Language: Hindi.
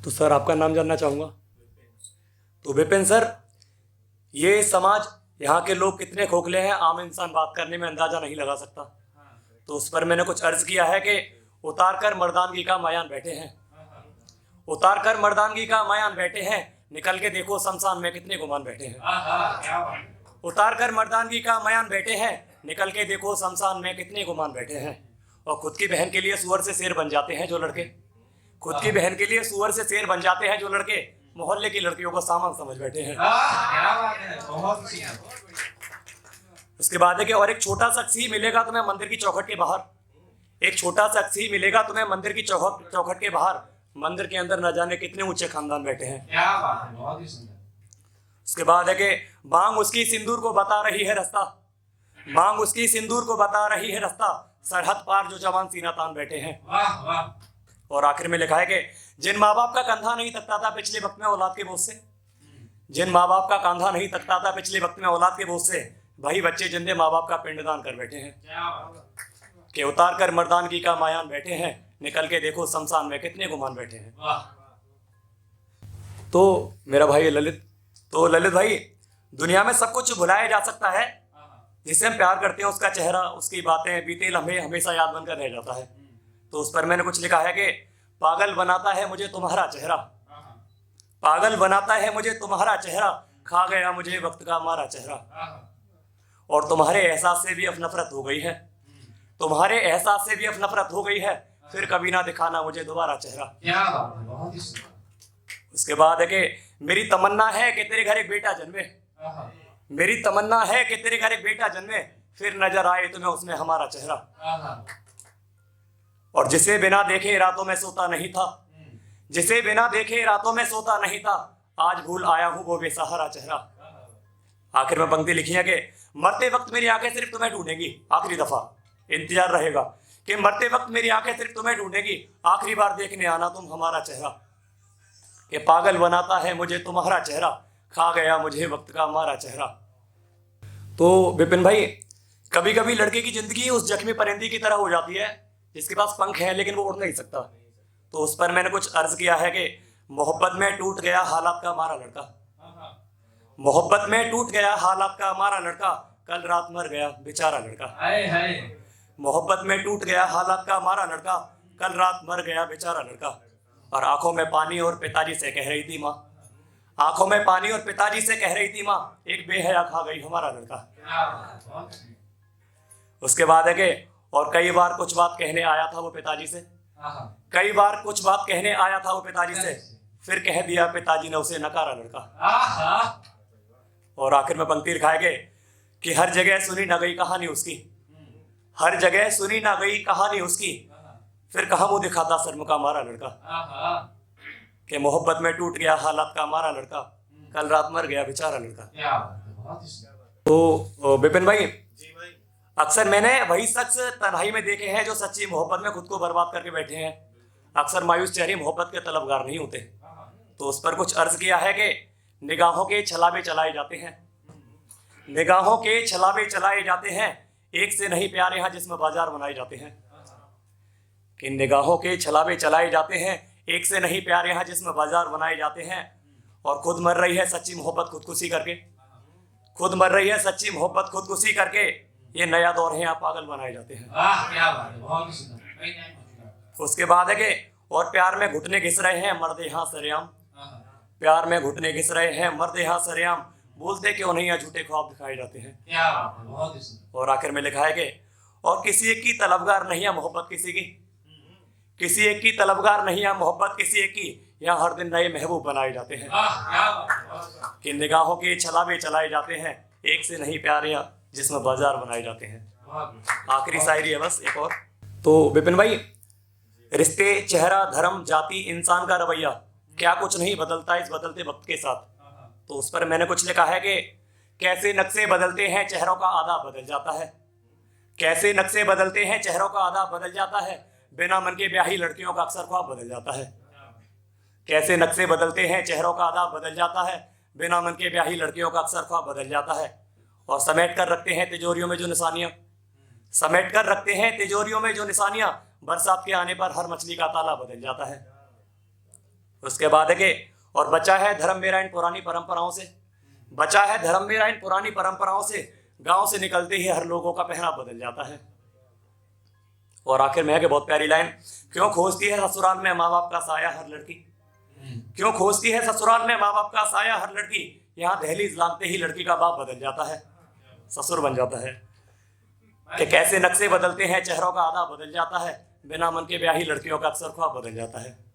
तो सर आपका नाम जानना चाहूँगा। तो विपिन सर, ये समाज, यहाँ के लोग कितने खोखले हैं आम इंसान बात करने में अंदाजा नहीं लगा सकता। तो उस पर मैंने कुछ अर्ज किया है कि उतार कर मर्दानगी का मायान बैठे हैं, उतार कर मर्दानगी का मायान बैठे हैं, निकल के देखो शमशान में कितने गुमान बैठे हैं। उतार कर मर्दानगी का मायान बैठे हैं, निकल के देखो शमशान में कितने गुमान बैठे हैं। और खुद की बहन के लिए सुअर से शेर बन जाते हैं जो लड़के, खुद की बहन के लिए सुअर से शेर बन जाते हैं जो लड़के मोहल्ले की लड़कियों को सामान समझ बैठे हैं। उसके बाद है कि और एक छोटा सा ही मिलेगा तुम्हें मंदिर की चौखट के बाहर, एक छोटा सा ही मिलेगा तुम्हें मंदिर की चौखट के बाहर, मंदिर के अंदर न जाने कितने ऊंचे खानदान बैठे हैं। क्या बात है, बहुत ही सुंदर। उसके बाद है कि मांग उसकी सिंदूर को बता रही है रास्ता, मांग उसकी सिंदूर को बता रही है रास्ता, सरहद पार जो जवान सीना तान बैठे हैं। वाह वाह। और आखिर में लिखा है कि जिन माँ बाप का कंधा नहीं तकता था पिछले वक्त में औलाद के बोझ से, जिन माँ बाप का कंधा नहीं तकता था पिछले वक्त में औलाद के बोझ से, वही बच्चे जिंदे माँ बाप का पिंडदान कर बैठे हैं। कि उतार कर मर्दानगी का मायान बैठे हैं, निकल के देखो शमशान में कितने गुमान बैठे हैं। तो मेरा भाई ललित, तो ललित भाई, दुनिया में सब कुछ भुलाया जा सकता है, जिससे हम प्यार करते हैं उसका चेहरा, उसकी बातें, बीते लम्हे हमेशा याद बनकर रह जाता है। तो उस पर मैंने कुछ लिखा है कि पागल बनाता है मुझे तुम्हारा चेहरा, पागल बनाता है मुझे तुम्हारा चेहरा, खा गया मुझे वक्त का हमारा चेहरा। और तुम्हारे एहसास से भी अब नफरत हो गई है, तुम्हारे एहसास से भी अब नफरत हो गई है, फिर कभी ना दिखाना मुझे दोबारा चेहरा। उसके बाद है कि मेरी तमन्ना है कि तेरे घर एक बेटा जन्मे, मेरी तमन्ना है कि तेरे घर एक बेटा जन्मे, फिर नजर आए तुम्हें उसमें हमारा चेहरा। और जिसे बिना देखे रातों में सोता नहीं था, जिसे बिना देखे रातों में सोता नहीं था, आज भूल आया हूं वो बेसहारा चेहरा। आखिर में पंक्ति लिखी है कि मरते वक्त मेरी आंखें सिर्फ तुम्हें ढूंढेंगी, आखिरी दफा इंतजार रहेगा कि मरते वक्त मेरी आंखें सिर्फ तुम्हें ढूंढेंगी, आखिरी बार देखने आना तुम हमारा चेहरा। कि पागल बनाता है मुझे तुम्हारा चेहरा, खा गया मुझे वक्त का हमारा चेहरा। तो विपिन भाई, कभी कभी लड़के की जिंदगी उस जख्मी परिंदे की तरह हो जाती है जिसके पास पंख है लेकिन वो उड़ नहीं सकता। तो उस पर मैंने कुछ अर्ज किया है कि मोहब्बत में टूट गया हालात का हमारा लड़का, मोहब्बत में टूट गया हालात का हमारा लड़का, कल रात मर गया बेचारा लड़का। मोहब्बत में टूट गया हालात का हमारा लड़का, कल रात मर गया बेचारा लड़का। और आंखों में पानी और पिताजी से कह रही थी माँ, आंखों में पानी और पिताजी से कह रही थी माँ, एक बेहया खा गई हमारा लड़का। उसके बाद है कि और कई बार कुछ बात कहने आया था वो पिताजी से, कई बार कुछ बात कहने आया था वो पिताजी से, फिर कह दिया पिताजी ने उसे नकारा लड़का। और आखिर में पंक्ति लिखा है कि हर जगह सुनी ना गई कहानी उसकी, हर जगह सुनी ना गई कहानी उसकी, फिर कहाँ मुंह दिखाता शर्म का हमारा लड़का। कि मोहब्बत में टूट गया हालात का हमारा लड़का, कल रात मर गया बेचारा लड़का। तो विपिन भाई, अक्सर मैंने वही शख्स तन्हाई में देखे हैं जो सच्ची मोहब्बत में खुद को बर्बाद करके बैठे हैं। अक्सर मायूस चेहरे मोहब्बत के तलबगार नहीं होते। तो उस पर कुछ अर्ज किया है कि निगाहों के छलावे चलाए जाते हैं, निगाहों के छलावे चलाए जाते हैं, एक से नहीं प्यारे यहाँ जिसमें बाजार बनाए जाते हैं। कि निगाहों के छलावे चलाए जाते हैं, एक से नहीं प्यारे यहाँ जिसमें बाजार बनाए जाते हैं। और खुद मर रही है सच्ची मोहब्बत खुदकुशी करके, खुद मर रही है सच्ची मोहब्बत खुदकुशी करके, ये नया दौर है यहाँ पागल बनाए जाते हैं। क्या बात है, बहुत सुंदर। उसके बाद है कि और प्यार में घुटने घिस रहे हैं मर्द यहाँ सरेआम, प्यार में घुटने घिस रहे हैं मर्द यहाँ सरेआम, बोलते क्यों नहीं है झूठे ख्वाब दिखाए जाते हैं। क्या बात है, बहुत सुंदर। और आखिर में लिखा है कि और किसी एक की तलबगार नहीं है मोहब्बत किसी की, किसी एक की तलबगार नहीं है मोहब्बत किसी एक की, यहाँ हर दिन नए महबूब बनाए जाते हैं। कि निगाहों के छलावे चलाए जाते हैं, एक से नहीं प्यारे जिसमें बाजार बनाए जाते हैं। आखिरी शायरी है बस एक और। तो विपिन भाई, रिश्ते, चेहरा, धर्म, जाति, इंसान का रवैया, क्या कुछ नहीं बदलता इस बदलते वक्त के साथ। तो उस पर मैंने कुछ लिखा है कि कैसे नक्शे बदलते हैं चेहरों का आदाब बदल जाता है, कैसे नक्शे बदलते हैं चेहरों का आदाब बदल जाता है, बिना मन के ब्याही लड़कियों का अक्सर ख्वाब बदल जाता है। कैसे नक्शे बदलते हैं चेहरों का आदाब बदल जाता है, बिना मन के ब्याही लड़कियों का अक्सर ख्वाब बदल जाता है। और समेट कर रखते हैं तिजोरियों में जो निशानियां, समेट कर रखते हैं तिजोरियों में जो निशानियां, बरसात के आने पर हर मछली का ताला बदल जाता है। उसके बाद है कि और बचा है धर्म मेरा इन पुरानी परंपराओं से, बचा है धर्म मेरा इन पुरानी परंपराओं से, गांव से निकलते ही हर लोगों का पहनावा बदल जाता है। और आखिर में है कि बहुत प्यारी लाइन, क्यों खोजती है ससुराल में माँ बाप का साया हर लड़की, क्यों खोजती है ससुराल में माँ बाप का साया हर लड़की, यहाँ दहलीज लांघते ही लड़की का बाप बदल जाता है, ससुर बन जाता है। कि कैसे नक्शे बदलते हैं, चेहरों का आधा बदल जाता है, बिना मन के ब्याही लड़कियों का अक्सर ख्वाब बदल जाता है।